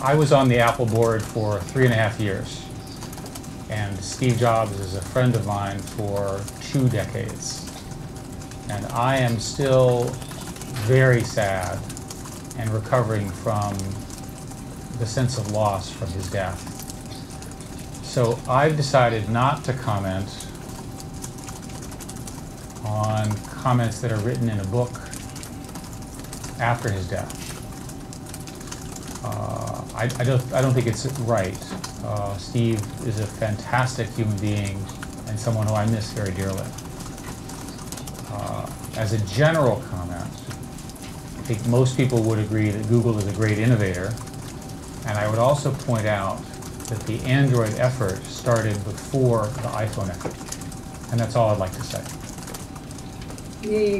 I was on the Apple board for 3.5 years, and Steve Jobs is a friend of mine for 2 decades. And I am still very sad and recovering from the sense of loss from his death. So I've decided not to comment on comments that are written in a book after his death. I don't think it's right. Steve is a fantastic human being and someone who I miss very dearly. As a general comment, I think most people would agree that Google is a great innovator, and I would also point out that the Android effort started before the iPhone effort, and that's all I'd like to say. 네,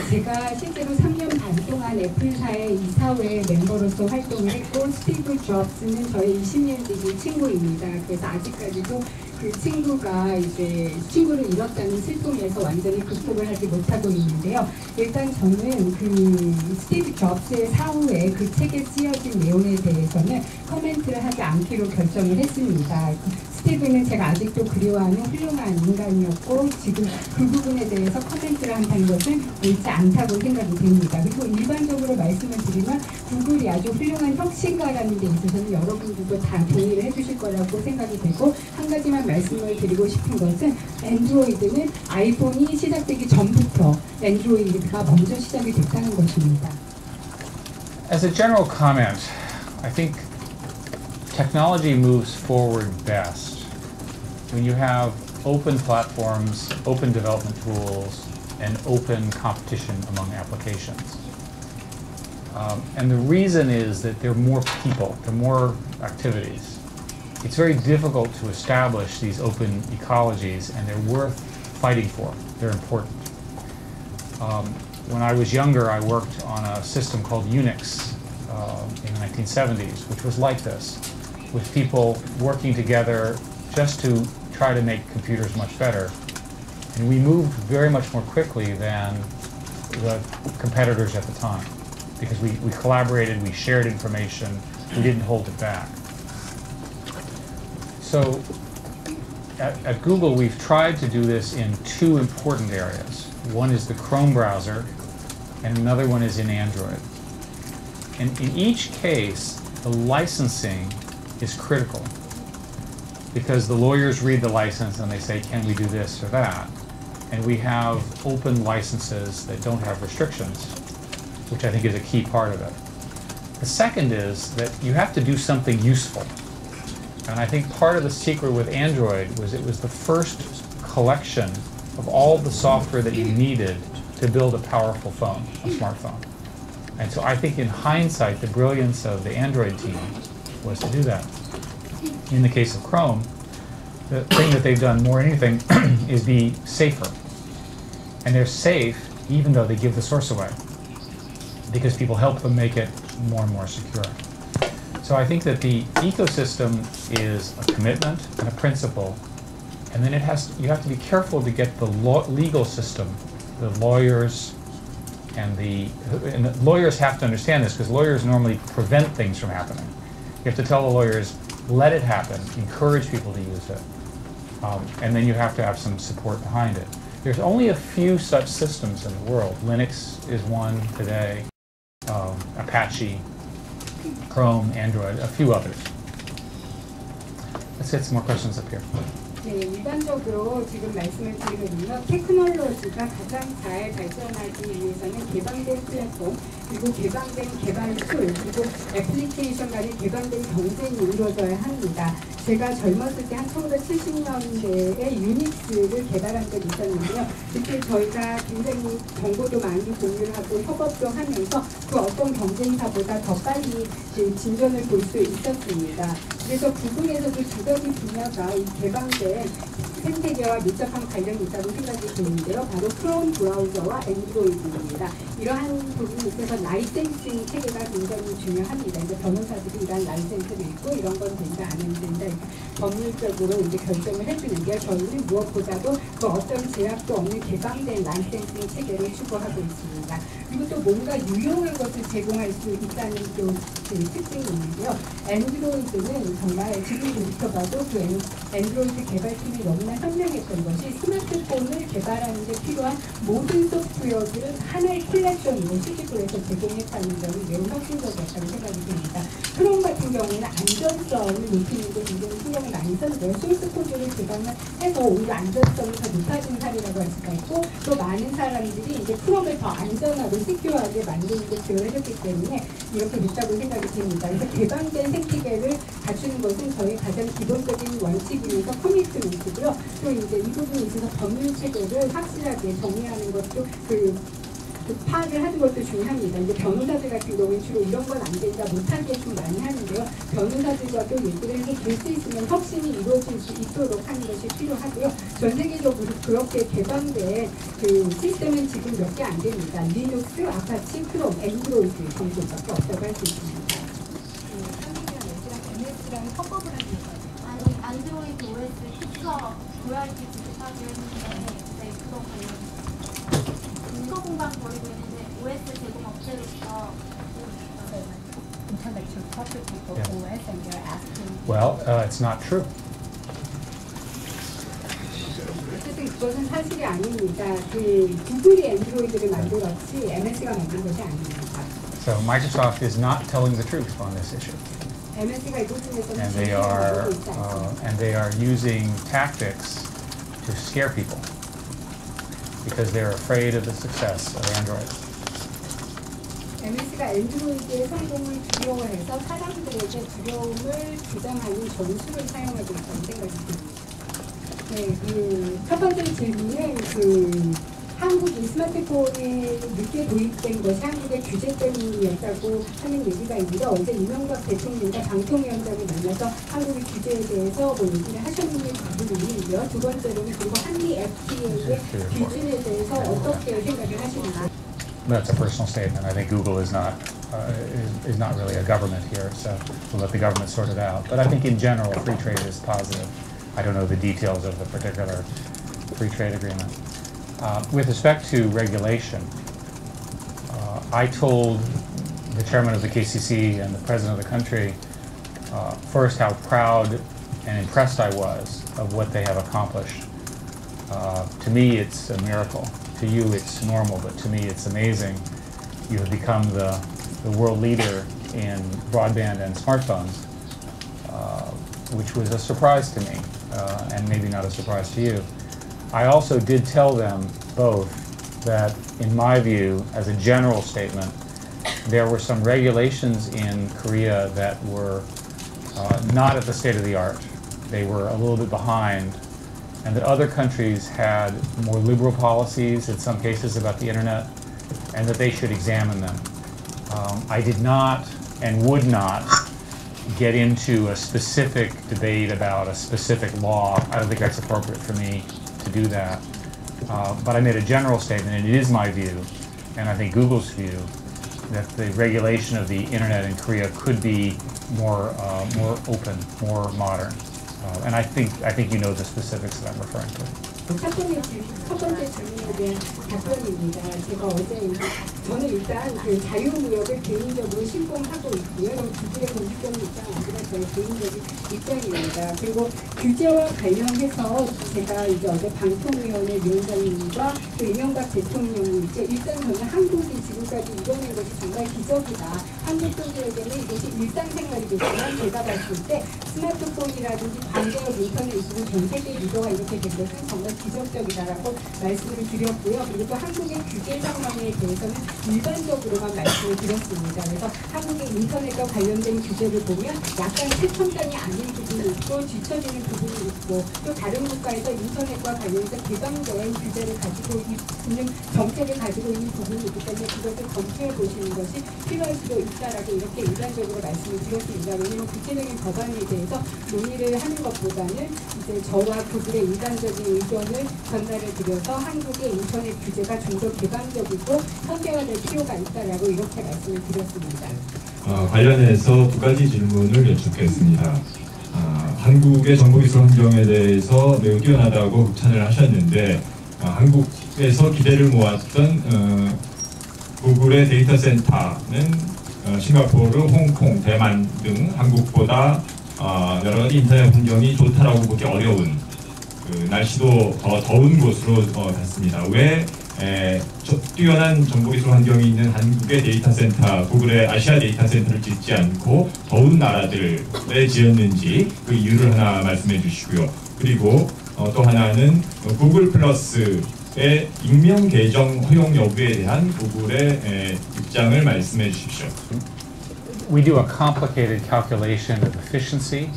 제가 실제로 3년 반 동안 애플사의 이사회 멤버로서 활동을 했고, 스티브 잡스는 저의 20년 지기 친구입니다. 그래서 아직까지도 그 친구가 이제 친구를 잃었다는 슬픔에서 완전히 극복을 하지 못하고 있는데요. 일단 저는 그 스티브 잡스의 사후에 그 책에 쓰여진 내용에 대해서는 코멘트를 하지 않기로 결정을 했습니다. 스티브는 제가 아직도 그리워하는 훌륭한 인간이었고, 지금 그 부분에 대해서 코멘트를 한다는 것은 옳지 않다고 생각이 됩니다. 그리고 일반적으로 말씀을 드리면 구글이 아주 훌륭한 혁신가라는 데 있어서는 여러분들도 다 동의를 해주실 거라고 생각이 되고, 한 가지만 말씀을 드리고 싶은 것은 안드로이드는 아이폰이 시작되기 전부터 안드로이드가 먼저 시작이 됐다는 것입니다. As a general comment, I think technology moves forward best when you have open platforms, open development tools, and open competition among applications. And the reason is that there are more people, there are more activities. It's very difficult to establish these open ecologies, and they're worth fighting for. They're important. When I was younger, I worked on a system called Unix in the 1970s, which was like this, with people working together just to try to make computers much better. And we moved very much more quickly than the competitors at the time, because we collaborated, we shared information, we didn't hold it back. So at Google, we've tried to do this in 2 important areas. One is the Chrome browser, and another one is in Android. And in each case, the licensing is critical, because the lawyers read the license and they say, can we do this or that? And we have open licenses that don't have restrictions, which I think is a key part of it. The second is that you have to do something useful. And I think part of the secret with Android was it was the first collection of all the software that you needed to build a powerful phone, a smartphone. And so I think in hindsight, the brilliance of the Android team was to do that. In the case of Chrome, the thing that they've done more than anything is be safer. And they're safe even though they give the source away, because people help them make it more and more secure. So I think that the ecosystem is a commitment and a principle, and then you have to be careful to get the legal system, the lawyers, and the lawyers have to understand this, because lawyers normally prevent things from happening. You have to tell the lawyers, let it happen, encourage people to use it, and then you have to have some support behind it. There's only a few such systems in the world. Linux is one today, Apache, Chrome, Android, a few others. Let's get some more questions up here. 네, 일반적으로 지금 말씀을 드리면요, 테크놀로지가 가장 잘 발전하기 위해서는 개방된 플랫폼, 그리고 개방된 개발 툴, 그리고 애플리케이션 간의 개방된 경쟁이 이루어져야 합니다. 제가 젊었을 때 한 1970년대에 유닉스를 개발한 적이 있었는데요. 그때 저희가 굉장히 정보도 많이 공유를 하고 협업도 하면서 그 어떤 경쟁사보다 더 빨리 진전을 볼 수 있었습니다. 그래서 구글에서도 2가지 분야가 이 개방된 개방된 생태계와 밀접한 관련이 있다고 생각이 드는데요. 바로 크롬 브라우저와 엔드로이드입니다. 이러한 부분에 있어서 라이센싱 체계가 굉장히 중요합니다. 이제 변호사들이 이런 라이센스를 읽고 이런 건 된다 안 된다 이렇게 법률적으로 이제 결정을 해주는데요. 저희는 무엇보다도 그 어떤 제약도 없는 개방된 라이센싱 체계를 추구하고 있습니다. 그리고 또 뭔가 유용한 것을 제공할 수 있다는 또 특징이 있는데요. 엔드로이드는 정말 지금부터 봐도 그 엔드로이드 개발팀이 너무나 현명했던 것이 스마트폰을 개발하는 데 필요한 모든 소프트웨어들은 하나의 컬렉션으로 수집을 해서 제공했다는 점이 매우 혁신적이었다고 생각이 듭니다. 크롬 같은 경우에는 안전성을 높이는 데 굉장히 신경을 많이 썼는데요. 소스 코드를 개발을 해서 오히려 안전성이 더 높아진 사례라고 할 수가 있고 또 많은 사람들이 이제 크롬을 더 안전하고 시큐어하게 만드는 데 기여를 했기 때문에 이렇게 됐다고 생각이 듭니다. 그래서 개방된 생태계를 갖추는 것은 저희 가장 기본적인 원칙이면서 커미트먼트고요. 또 이제 이 부분에 있어서 법률 체계를 확실하게 정의하는 것도 그 파악을 하는 것도 중요합니다. 이제 변호사들 같은 경우는 주로 이런 건 안 된다, 못하게 좀 많이 하는데요. 변호사들과도 얘기를 해서 될 수 있으면 혁신이 이루어질 수 있도록 하는 것이 필요하고요. 전 세계적으로 그렇게 개방된 그 시스템은 지금 몇 개 안 됩니다. 리눅스, 아파치, 크롬, 엔드로이드 정도밖에 없다고 할 수 있습니다. MS랑 협업을 하는 거예요. 아니, 안드로이드 OS 픽서 로얄티 지급하기로 했는데 네, 그거 관련 문서 공방 벌이고 있는데 OS 제공 업체로서 Intellectual property for OS and they're asking. Well, it's not true. 어쨌든 그것은 사실이 아닙니다. 그 구글이 엔드로이드를 만들었지 MS가 만든 것이 아닙니다. So Microsoft is not telling the truth on this issue. MS가 이 부분에서는 And they are using tactics to scare people because they're afraid of the success of Android. MS가 엔드로이드의 성공을 두려워해서 사람들에게 두려움을 주장하는 전술을 사용하고 있다는 생각이 듭니다. 네, 그 첫 번째 질문은 그 한국이 스마트폰에 늦게 도입된 것이 한국의 규제 때문이었다고 하는 얘기가 있는데 어제 이명박 대통령과 방통위원장을 만나서 한국의 규제에 대해서 뭐 얘기를 하셨는 부분이 있는데요. 두 번째로는 그리고 한미 FTA의 기준에 대해서 어떻게 생각을 하시는지. That's a personal statement. I think Google is not really a government here, so we'll let the government sort it out. But I think in general, free trade is positive. I don't know the details of the particular free trade agreement. With respect to regulation, I told the chairman of the KCC and the president of the country first how proud and impressed I was of what they have accomplished. To me, it's a miracle. To you, it's normal, but to me, it's amazing. You have become the world leader in broadband and smartphones, which was a surprise to me, and maybe not a surprise to you. I also did tell them both that, in my view, as a general statement, there were some regulations in Korea that were not at the state of the art. They were a little bit behind, and that other countries had more liberal policies in some cases about the internet, and that they should examine them. I did not and would not get into a specific debate about a specific law. I don't think that's appropriate for me to do that. But I made a general statement, and it is my view, and I think Google's view, that the regulation of the internet in Korea could be more open, more modern. And I think you know the specifics that I'm referring to. 첫 번째 질문에 대한 답변입니다. 제가 어제 저는 일단 그 자유무역을 개인적으로 신봉하고 있고요. 구글의 공식적인 입장은 아니라 저의 개인적인 입장입니다. 그리고 규제와 관련해서 제가 이제 어제 방통위원회 위원장님과 또 이명박 대통령이 이제 일단 저는 한국이 지금까지 이뤄낸 것이 정말 기적이다. 한국 분들에게는 이것이 일상생활이겠지만 제가 봤을 때 스마트폰이라든지 반대역 인터넷 이슈로 전 세계 리더가 이렇게 된 것은 정말 기적적이다라고 말씀을 드렸고요. 그리고 또 한국의 규제 상황에 대해서는 일반적으로만 말씀을 드렸습니다. 그래서 한국의 인터넷과 관련된 규제를 보면 약간 최첨단이 아닌 부분이 있고 뒤처지는 부분이 있고 또 다른 국가에서 인터넷과 관련해서 개방된 규제를 가지고 있는 있는 정책을 가지고 있는 부분이 있기 때문에 그것을 검토해 보시는 것이 필요할 수도 있다라고 이렇게 일반적으로 말씀을 드렸습니다. 왜냐하면 구체적인 법안에 대해서 논의를 하는 것보다는 이제 저와 그들의 일반적인 의견을 전달을 드려서 한국의 인터넷 규제가 좀 더 개방적이고 현대화될 필요가 있다라고 이렇게 말씀을 드렸습니다. 관련해서 두 가지 질문을 여쭙겠습니다. 한국의 정보기술 환경에 대해서 매우 뛰어나다고 극찬을 하셨는데 한국에서 기대를 모았던 구글의 데이터 센터는 싱가포르, 홍콩, 대만 등 한국보다 여러 가지 인터넷 환경이 좋다라고 보기 어려운 날씨도 더 더운 곳으로 갔습니다. 왜 뛰어난 정보기술 환경이 있는 한국의 데이터 센터, 구글의 아시아 데이터 센터를 짓지 않고 더운 나라들에 지었는지 그 이유를 하나 말씀해 주시고요. 그리고 또 하나는 구글 플러스의 익명 계정 허용 여부에 대한 구글의 입장을 말씀해 주십시오. We do a complicated calculation of efficiency,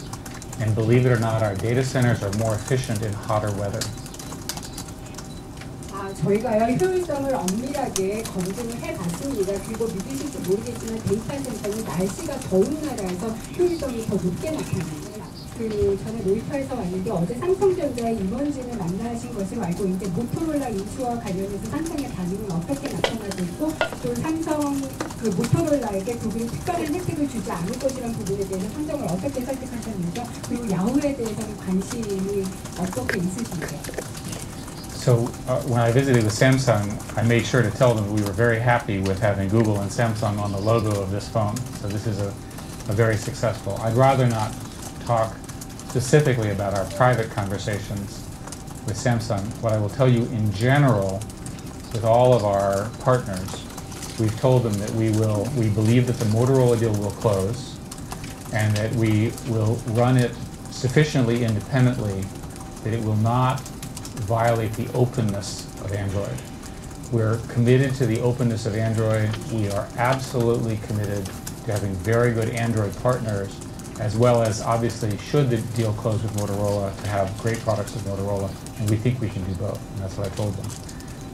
and believe it or not, our data centers are more efficient in hotter weather. 저희가요 효율성을 엄밀하게 검증을 해봤습니다. 그리고 믿으실지 모르겠지만 데이터 센터는 날씨가 더운 나라에서 효율성이 더 높게 나타납니다. 전에 로이터에서 왔는데 어제 삼성전자의 임원진을 만나신 것을 알고 있는데 모토로라 이슈와 관련해서 삼성의 반응은 어떻게 나타나고 있고 또 삼성 모토로라에게 구글이 특별한 혜택을 주지 않을 것이라는 부분에 대해서 삼성을 어떻게 설득하셨는지요? 그리고 야후에 대해서는 관심이 어떻게 있으신지요? So when I visited with Samsung, I made sure to tell them we were very happy with having Google and Samsung on the logo of this phone. So this is a very successful. I'd rather not talk specifically about our private conversations with Samsung. What I will tell you in general, with all of our partners, we've told them that we believe that the Motorola deal will close, and that we will run it sufficiently independently that it will not violate the openness of Android. We're committed to the openness of Android. We are absolutely committed to having very good Android partners, as well as, obviously, should the deal close with Motorola, to have great products with Motorola, and we think we can do both, and that's what I told them.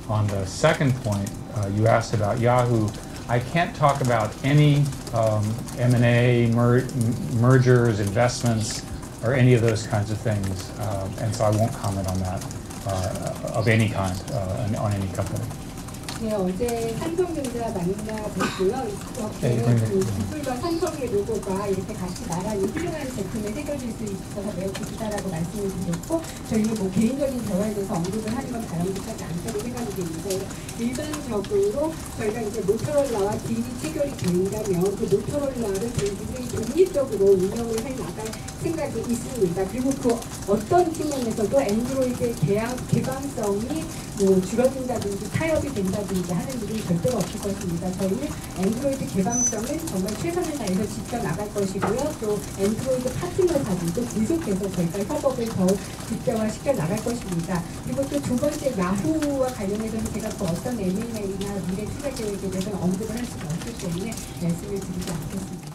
On the second point, you asked about Yahoo. I can't talk about any M&A, mergers, investments, or any of those kinds of things, and so I won't comment on that of any kind on any company. 네, 어제 삼성전자 만나뵙고요. 구글과 삼성의 로고가 이렇게 같이 나란히 훌륭한 제품에 새겨질 수 있어서 매우 기쁘다라고 말씀을 드렸고, 저희는 개인적인 대화에 대해서 언급을 하는 건 바람직하지 않다고 생각이 되는데, 일반적으로 저희가 이제 모토로라와 딜이 체결이 된다면 그 모토로라를 저희들이 독립적으로 운영을 해 나갈 생각이 있습니다. 그리고 그 어떤 측면에서도 엔드로이드의 개방성이 줄어든다든지 타협이 된다든지 하는 일은 절대로 없을 것입니다. 저희는 엔드로이드 개방성은 정말 최선을 다해서 지켜나갈 것이고요. 또 엔드로이드 파트너사들도 계속해서 저희가 협업을 더욱 극대화시켜 나갈 것입니다. 그리고 또 두 번째 야후와 관련해서는 제가 그 어떤 M&A나 미래 투자 계획에 대해서는 언급을 할 수가 없기 때문에 말씀을 드리지 않겠습니다.